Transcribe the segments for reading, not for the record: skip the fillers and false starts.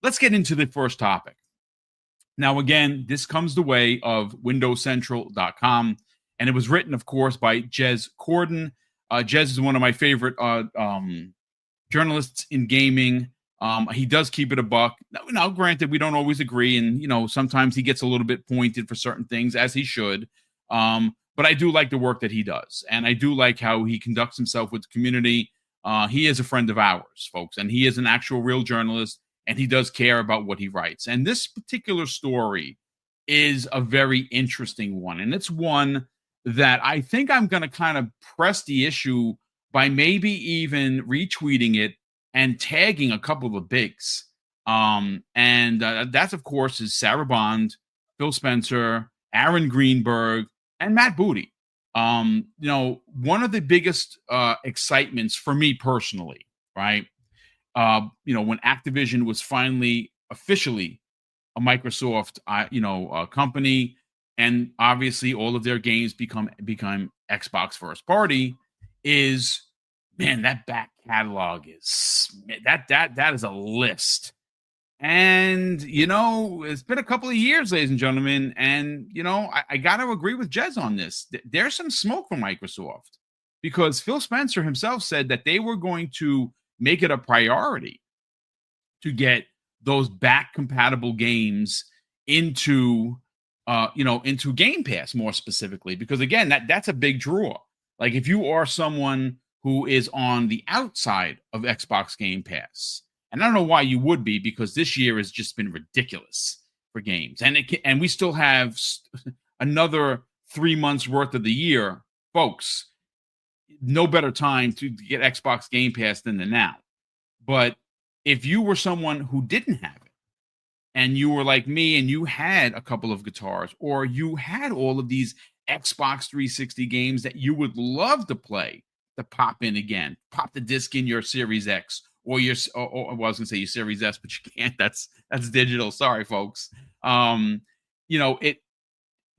let's get into the first topic. Now, again, this comes the way of WindowsCentral.com, and it was written, of course, by Jez Corden. Jez is one of my favorite journalists in gaming. He does keep it a buck. Now, granted, we don't always agree, and sometimes he gets a little bit pointed for certain things, as he should. But I do like the work that he does, and I do like how he conducts himself with the community. He is a friend of ours, folks, and he is an actual real journalist, and he does care about what he writes. And this particular story is a very interesting one, and it's one that I think I'm going to kind of press the issue by maybe even retweeting it and tagging a couple of the bigs. That's, of course, is Sarah Bond, Phil Spencer, Aaron Greenberg, and Matt Booty. One of the biggest excitements for me personally, right? When Activision was finally officially a Microsoft, company, and obviously all of their games become Xbox first party, is, man, that back catalog is that is a list. And it's been a couple of years, ladies and gentlemen, and I got to agree with Jez on this. There's some smoke from Microsoft, because Phil Spencer himself said that they were going to make it a priority to get those back compatible games into Game Pass, more specifically, because again, that's a big draw. Like, if you are someone who is on the outside of Xbox Game Pass, and I don't know why you would be, because this year has just been ridiculous for games, and we still have another 3 months worth of the year, folks. No better time to get Xbox Game Pass than the now. But if you were someone who didn't have it, and you were like me, and you had a couple of guitars, or you had all of these Xbox 360 games that you would love to play, to pop in again, pop the disc in your Series X, or I was going to say your Series S, but you can't. That's digital. Sorry, folks.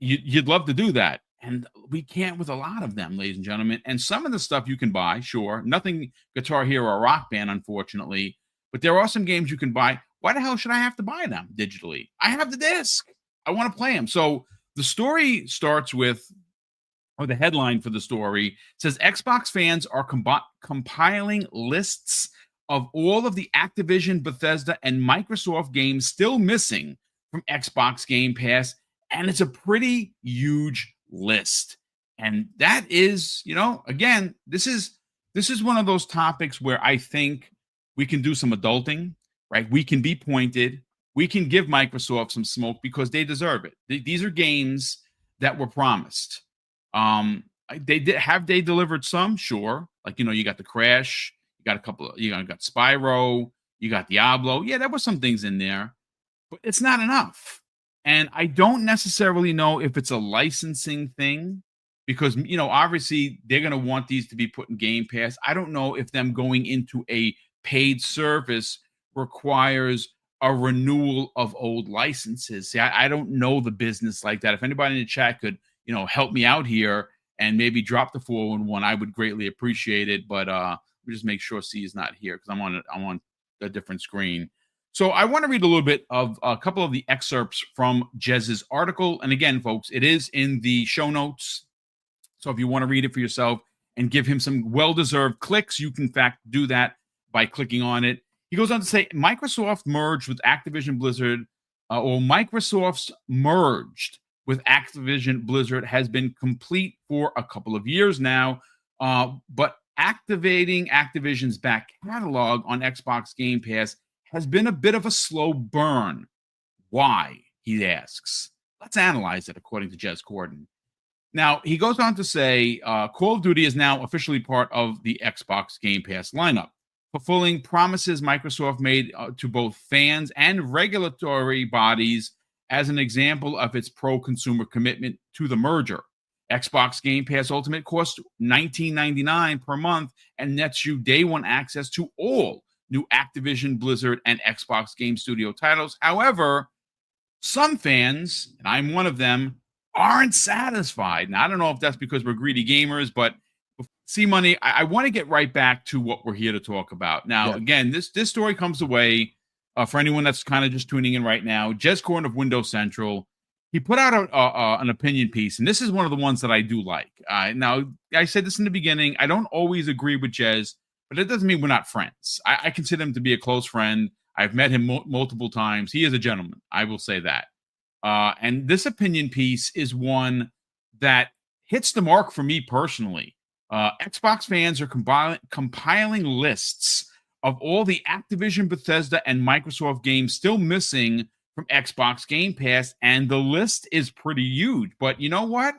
You'd love to do that, and we can't with a lot of them, ladies and gentlemen. And some of the stuff you can buy, sure, nothing Guitar Hero or Rock Band, unfortunately, but there are some games you can buy. Why the hell should I have to buy them digitally? I have the disc. I want to play them. So the story starts with, or the headline for the story says, Xbox fans are compiling lists of all of the Activision, Bethesda, and Microsoft games still missing from Xbox Game Pass. And it's a pretty huge list. And that is, again, this is one of those topics where I think we can do some adulting, right? We can be pointed. We can give Microsoft some smoke, because they deserve it. These are games that were promised. They delivered some? Sure. Like, you got the Crash, you got a couple of, you got Spyro, you got Diablo. Yeah, there were some things in there, but it's not enough. And I don't necessarily know if it's a licensing thing, because, obviously they're going to want these to be put in Game Pass. I don't know if them going into a paid service requires a renewal of old licenses. See, I don't know the business like that. If anybody in the chat could, help me out here and maybe drop the 411, I would greatly appreciate it. But let me just make sure C is not here, because I'm on a different screen. So I want to read a little bit of a couple of the excerpts from Jez's article. And again, folks, it is in the show notes. So if you want to read it for yourself and give him some well-deserved clicks, you can, in fact, do that by clicking on it. He goes on to say, Microsoft merged with Activision Blizzard, or Microsoft's merged with Activision Blizzard has been complete for a couple of years now, but activating Activision's back catalog on Xbox Game Pass has been a bit of a slow burn. Why, he asks. Let's analyze it, according to Jez Corden. Now, he goes on to say, Call of Duty is now officially part of the Xbox Game Pass lineup, fulfilling promises Microsoft made to both fans and regulatory bodies as an example of its pro-consumer commitment to the merger. Xbox Game Pass Ultimate costs $19.99 per month and nets you day one access to all new Activision, Blizzard, and Xbox Game Studio titles. However, some fans, and I'm one of them, aren't satisfied. And I don't know if that's because we're greedy gamers, but see, Money, I want to get right back to what we're here to talk about. Now, Again, this story comes away For anyone that's kind of just tuning in right now, Jez Corden of Windows Central, he put out an opinion piece, and this is one of the ones that I do like. Now, I said this in the beginning. I don't always agree with Jez, but it doesn't mean we're not friends. I consider him to be a close friend. I've met him multiple times. He is a gentleman. I will say that. And this opinion piece is one that hits the mark for me personally. Xbox fans are compiling lists of all the Activision, Bethesda, and Microsoft games still missing from Xbox Game Pass, and the list is pretty huge. But you know what?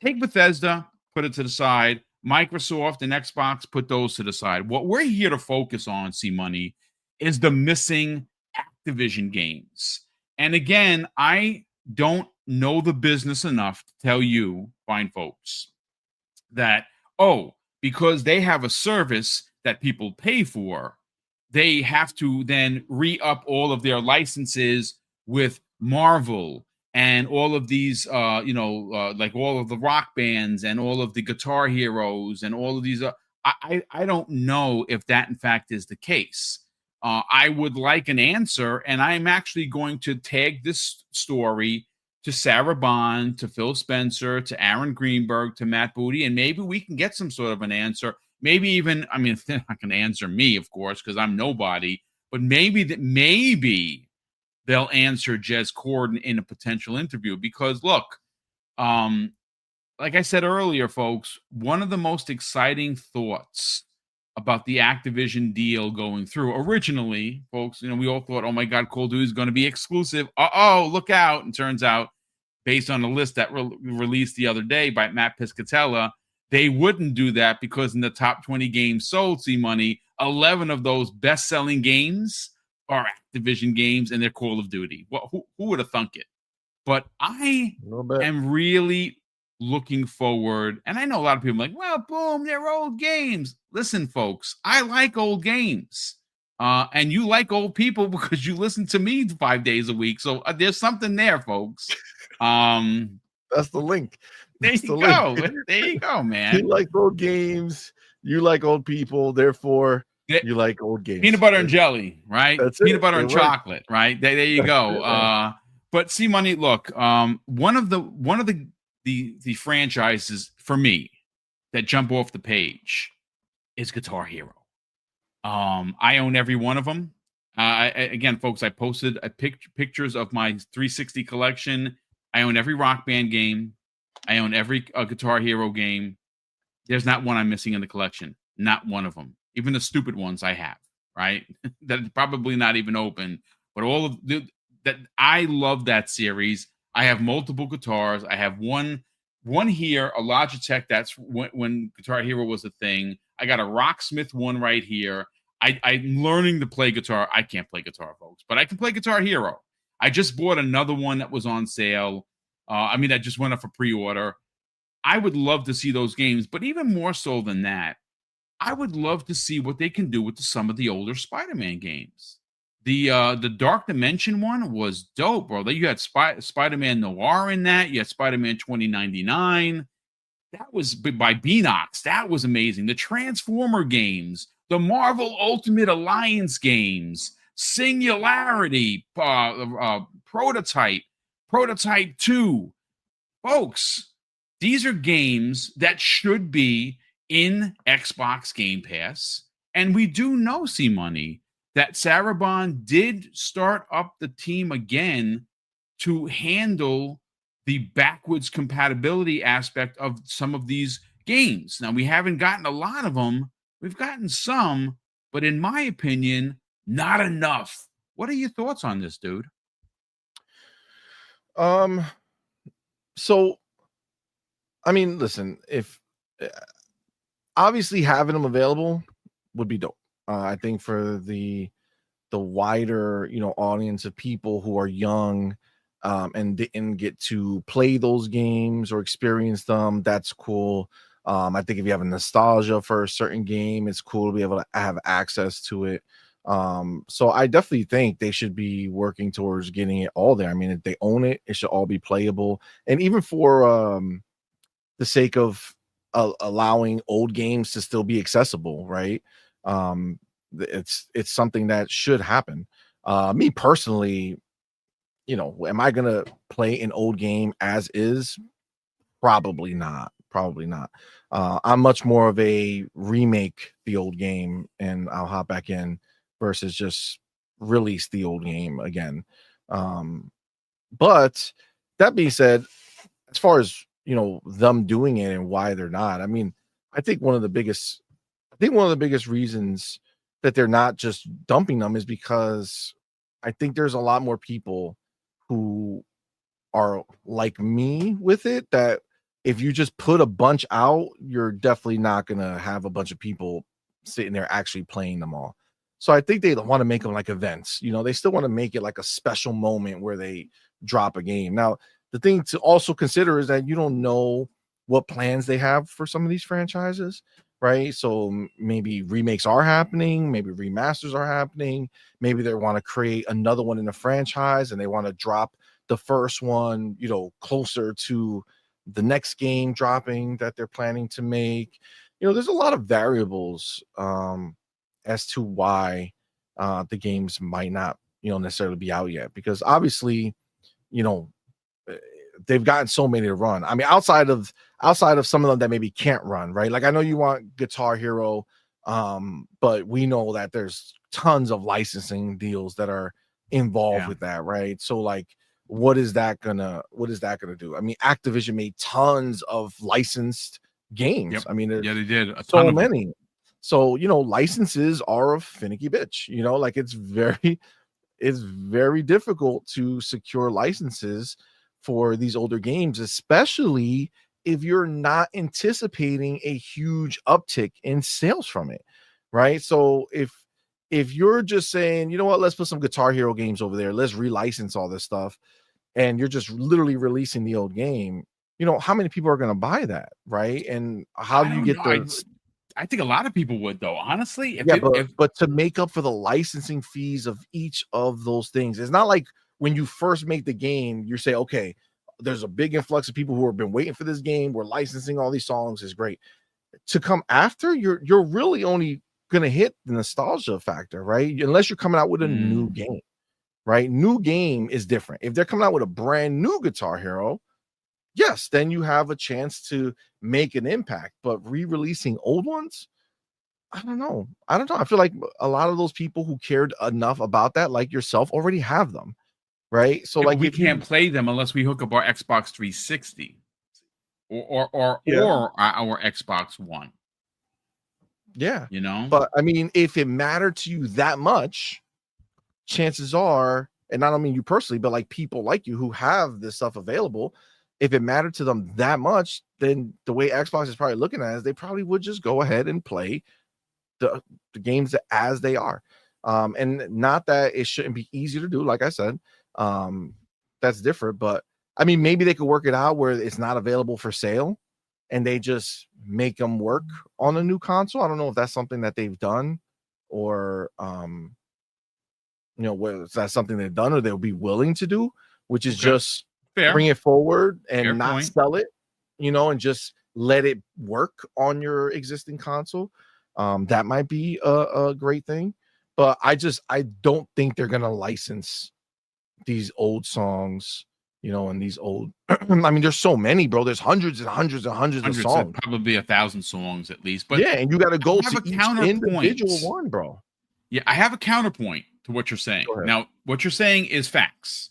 Take Bethesda, put it to the side. Microsoft and Xbox, put those to the side. What we're here to focus on, C-Money, is the missing Activision games. And again, I don't know the business enough to tell you, fine folks, that, because they have a service that people pay for, they have to then re-up all of their licenses with Marvel and all of these, like all of the rock bands and all of the Guitar Heroes and all of these. I don't know if that, in fact, is the case. I would like an answer, and I'm actually going to tag this story to Sarah Bond, to Phil Spencer, to Aaron Greenberg, to Matt Booty, and maybe we can get some sort of an answer. Maybe even, I mean, they're not going to answer me, of course, because I'm nobody, but maybe they'll answer Jez Corden in a potential interview. Because look, like I said earlier, folks, one of the most exciting thoughts about the Activision deal going through originally, folks, we all thought, oh my God, Call of Duty is going to be exclusive. Look out. And turns out, based on a list that released the other day by Matt Piscatella, they wouldn't do that because in the top 20 games sold, C-Money, 11 of those best-selling games are Activision games, and they're Call of Duty. Well, who would have thunk it? But I am really looking forward, and I know a lot of people are like, well, boom, they're old games. Listen, folks, I like old games. And you like old people because you listen to me 5 days a week. So there's something there, folks. That's the link. There you go, man. You like old games. You like old people. Therefore, you like old games. Peanut butter and jelly, right? That's Peanut butter and chocolate, right? There you go. But C-Money, look, one of the franchises for me that jump off the page is Guitar Hero. I own every one of them. Again, folks, I posted pictures of my 360 collection. I own every Rock Band game. I own every Guitar Hero game. There's not one I'm missing in the collection. Not one of them. Even the stupid ones I have, right? That are probably not even open. But all of that, I love that series. I have multiple guitars. I have one here, a Logitech. That's when Guitar Hero was a thing. I got a Rocksmith one right here. I'm learning to play guitar. I can't play guitar, folks, but I can play Guitar Hero. I just bought another one that was on sale. That just went up for pre-order. I would love to see those games, but even more so than that, I would love to see what they can do with some of the older Spider-Man games. The Dark Dimension one was dope, bro. You had Spider-Man Noir in that. You had Spider-Man 2099. That was by Beanox. That was amazing. The Transformer games, the Marvel Ultimate Alliance games, Singularity, Prototype 2. Folks, these are games that should be in Xbox Game Pass. And we do know, C-Money, that Sarah Bond did start up the team again to handle the backwards compatibility aspect of some of these games. Now, we haven't gotten a lot of them. We've gotten some, but in my opinion, not enough. What are your thoughts on this, dude? So, I mean, listen, if obviously having them available would be dope. I think for the wider, audience of people who are young and didn't get to play those games or experience them, that's cool. I think if you have a nostalgia for a certain game, it's cool to be able to have access to it. So I definitely think they should be working towards getting it all there. I mean, if they own it, it should all be playable. And even for the sake of allowing old games to still be accessible, right? It's something that should happen. Me personally, am I gonna play an old game as is? Probably not. Probably not. I'm much more of a remake the old game and I'll hop back in versus just release the old game again. But that being said, as far as them doing it and why they're not, I mean, I think one of the biggest reasons that they're not just dumping them is because I think there's a lot more people who are like me with it, that if you just put a bunch out, you're definitely not gonna have a bunch of people sitting there actually playing them all. So I think they want to make them like events. They still want to make it like a special moment where they drop a game. Now, the thing to also consider is that you don't know what plans they have for some of these franchises, right? So maybe remakes are happening, maybe remasters are happening, maybe they want to create another one in the franchise and they want to drop the first one, closer to the next game dropping that they're planning to make. There's a lot of variables as to why the games might not, necessarily be out yet, because obviously, you know, eh, they've gotten so many to run. I mean, outside of some of them that maybe can't run, right? Like I know you want Guitar Hero, but we know that there's tons of licensing deals that are involved Yeah. with that, right? So like what is that gonna do? I mean, Activision made tons of licensed games. Yep. I mean, there's Yeah, they did a ton so of them. many. So, licenses are a finicky bitch, like it's very difficult to secure licenses for these older games, especially if you're not anticipating a huge uptick in sales from it, right? So if you're just saying, you know what, let's put some Guitar Hero games over there, let's relicense all this stuff, and you're just literally releasing the old game, how many people are going to buy that, right? And how I do you don't get know. the I think a lot of people would, though. Honestly, yeah, if but to make up for the licensing fees of each of those things, it's not like when you first make the game, you say, okay, there's a big influx of people who have been waiting for this game. We're licensing all these songs, is great. To come after, you're really only gonna hit the nostalgia factor, right? Unless you're coming out with a new Mm, game, right? New game is different. If they're coming out with a brand new Guitar Hero, yes, then you have a chance to make an impact. But re-releasing old ones, I don't know. I feel like a lot of those people who cared enough about that, like yourself, already have them, right? So, yeah, but like, we if can't you, play them unless we hook up our Xbox 360 yeah, or our Xbox One. yeah, You know, but I mean, if it mattered to you that much, chances are, and I don't mean you personally, but like people like you who have this stuff available, if it mattered to them that much, then the way Xbox is probably looking at it is they probably would just go ahead and play the games as they are. And not that it shouldn't be easy to do, like I said. Um, that's different, but I mean, maybe they could work it out where it's not available for sale and they just make them work on a new console. I don't know if that's something that they've done, or whether that's something they've done or they'll be willing to do, which is okay, just fair, bring it forward fair and not point. sell it, and just let it work on your existing console. That might be a great thing, but I don't think they're gonna license these old songs, and these old. I mean, there's so many, bro. There's hundreds and hundreds and hundreds of Hundreds of songs. probably 1,000 songs at least. But Yeah, and you got to go I have to a each individual counterpoint. one, bro. Yeah, I have a counterpoint to what you're saying. Go ahead. Now, what you're saying is facts.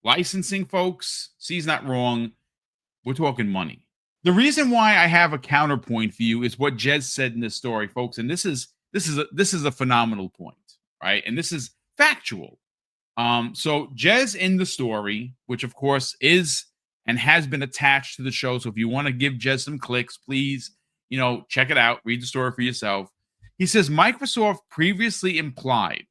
Licensing, folks, C's not wrong. We're talking money. The reason why I have a counterpoint for you is what Jez said in this story, folks, and this is a phenomenal point, right? And this is factual. So Jez in the story, which of course is and has been attached to the show. So if you want to give Jez some clicks, please, check it out, read the story for yourself. He says Microsoft previously implied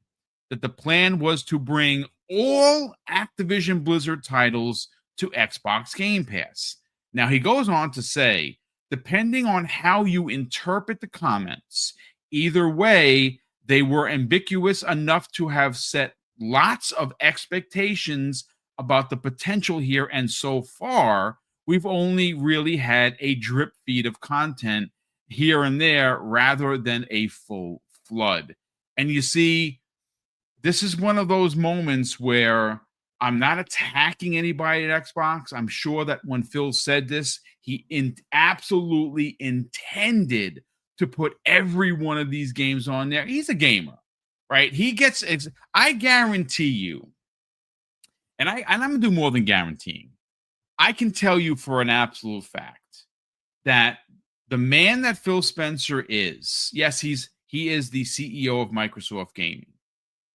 that the plan was to bring all Activision Blizzard titles to Xbox Game Pass. Now, he goes on to say, depending on how you interpret the comments, either way, they were ambiguous enough to have set lots of expectations about the potential here. And so far, we've only really had a drip feed of content here and there rather than a full flood. And you see, this is one of those moments where I'm not attacking anybody at Xbox. I'm sure that when Phil said this, he absolutely intended to put every one of these games on there. He's a gamer, right? He gets. I guarantee you, and I'm gonna do more than guaranteeing. I can tell you for an absolute fact that the man that Phil Spencer is, yes, he is the CEO of Microsoft Gaming,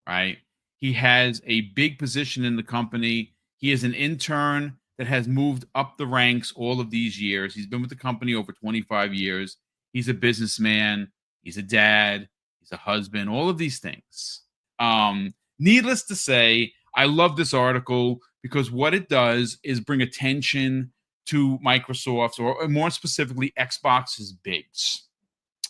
right? He has a big position in the company. He is an intern that has moved up the ranks all of these years. He's been with the company over 25 years. He's a businessman. He's a dad. He's a husband, all of these things. Needless to say, I love this article because what it does is bring attention to Microsoft's, or more specifically, Xbox's bigs.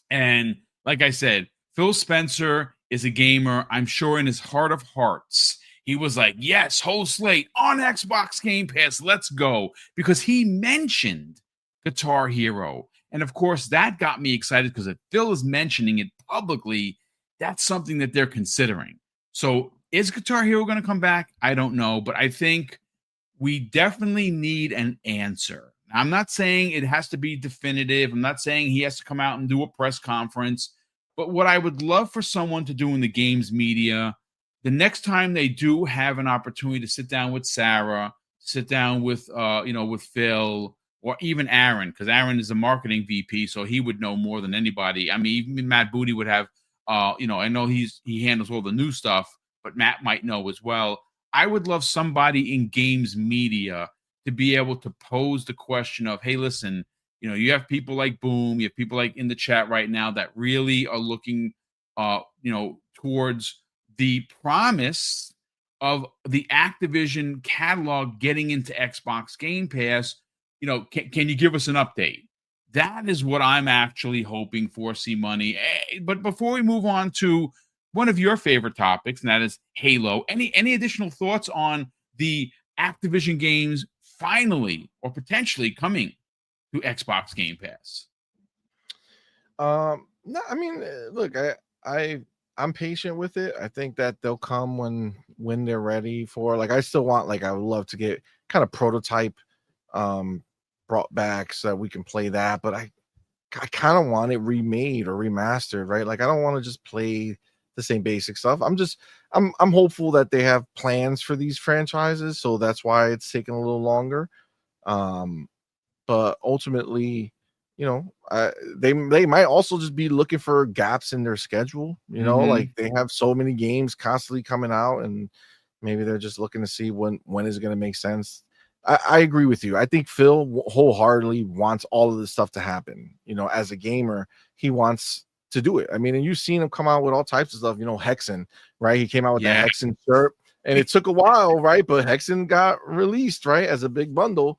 And like I said, Phil Spencer is a gamer. I'm sure in his heart of hearts, he was like, yes, whole slate on Xbox Game Pass. Let's go. Because he mentioned Guitar Hero. And of course, that got me excited because if Phil is mentioning it publicly, that's something that they're considering. So is Guitar Hero going to come back? I don't know. But I think we definitely need an answer. I'm not saying it has to be definitive. I'm not saying he has to come out and do a press conference. But what I would love for someone to do in the games media, the next time they do have an opportunity to sit down with Sarah, sit down with with Phil, or even Aaron, because Aaron is a marketing VP, so he would know more than anybody. I mean, even Matt Booty would have, I know he handles all the new stuff, but Matt might know as well. I would love somebody in games media to be able to pose the question of, hey, listen, you have people like Boom, you have people like in the chat right now that really are looking, towards the promise of the Activision catalog getting into Xbox Game Pass. Can you give us an update? That is what I'm actually hoping for, C-Money. But before we move on to one of your favorite topics, and that is Halo, any additional thoughts on the Activision games finally or potentially coming to Xbox Game Pass? No, I mean, look, I'm patient with it. I think that they'll come when they're ready for. Like, I still want, like, I would love to get kind of prototype brought back so that we can play that, but I kind of want it remade or remastered, right? Like, I don't want to just play the same basic stuff. I'm hopeful that they have plans for these franchises, so that's why it's taking a little longer. But ultimately, they might also just be looking for gaps in their schedule. Like, they have so many games constantly coming out, and maybe they're just looking to see when is it going to make sense. I agree with you. I think Phil wholeheartedly wants all of this stuff to happen. As a gamer, he wants to do it. I mean, and you've seen him come out with all types of stuff. Hexen, right? He came out with that Hexen shirt, and it took a while, right? But Hexen got released, right, as a big bundle.